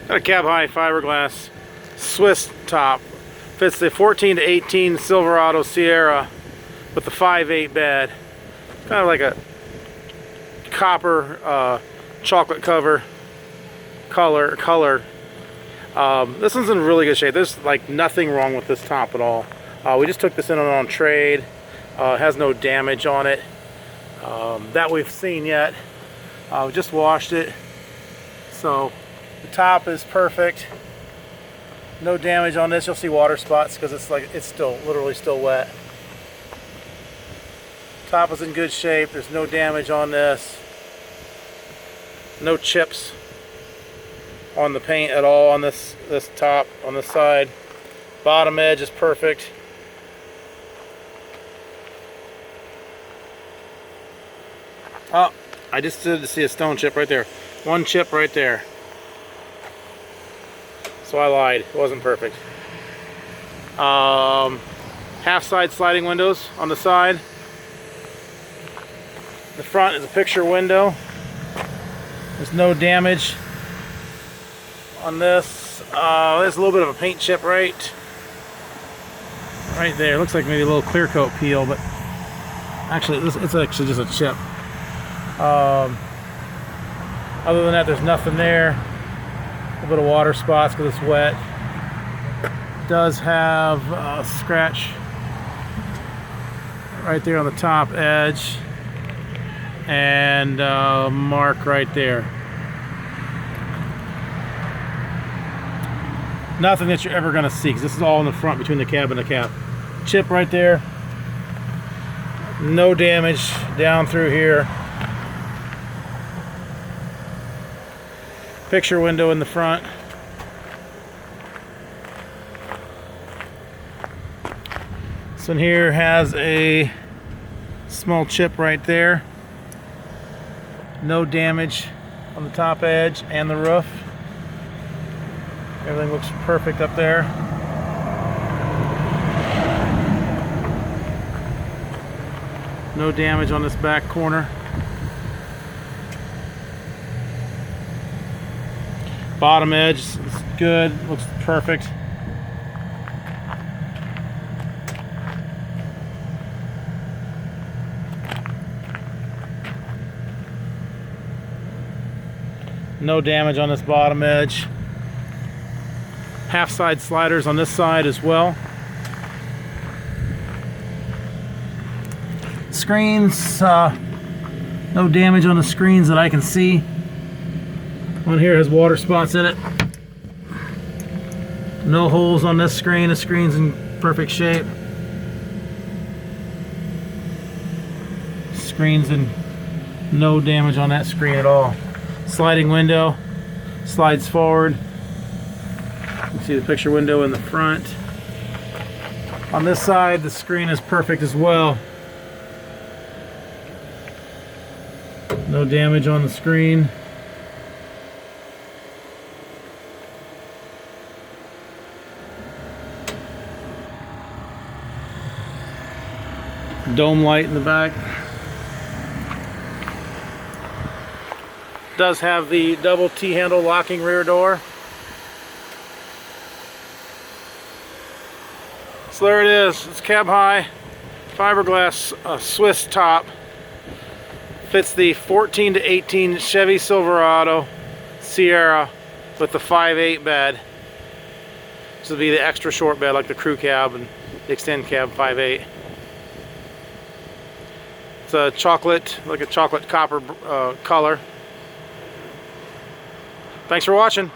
Got a cab high fiberglass Swiss top. Fits the 14 to 18 Silverado Sierra with the 5.8 bed. Kind of like a copper chocolate cover color. This one's in really good shape. There's like nothing wrong with this top at all. We just took this in on trade. It has no damage on it that we've seen yet. We just washed it, so the top is perfect. No damage on this. You'll see water spots because it's still literally still wet. Top is in good shape. There's no damage on this. No chips on the paint at all on this top, on this side. Bottom edge is perfect. Oh, I just did see a stone chip right there. One chip right there. So I lied. It wasn't perfect. Half side sliding windows on the side. The front is a picture window. There's no damage on this. There's a little bit of a paint chip right there. Looks like maybe a little clear coat peel, but actually it's actually just a chip. Other than that, there's nothing there. A little bit of water spots because it's wet. It does have a scratch right there on the top edge and a mark right there. Nothing that you're ever going to see because this is all in the front between the cab and the cap. Chip right there. No damage down through here. Picture window in the front. This one here has a small chip right there. No damage on the top edge and the roof. Everything looks perfect up there. No damage on this back corner. Bottom edge is good, looks perfect. No damage on this bottom edge. Half side sliders on this side as well. Screens, no damage on the screens that I can see. One here has water spots in it. No holes on this screen. The screen's in perfect shape. Screen's in no damage on that screen at all. Sliding window, slides forward. You can see the picture window in the front. On this side, the screen is perfect as well. No damage on the screen. Dome light in the back. Does have the double T-handle locking rear door. So there it is. It's cab high, fiberglass Swiss top. Fits the 14 to 18 Chevy Silverado Sierra with the 5.8 bed. This will be the extra short bed like the crew cab and the extend cab 5.8. It's a chocolate, like a chocolate copper color. Thanks for watching.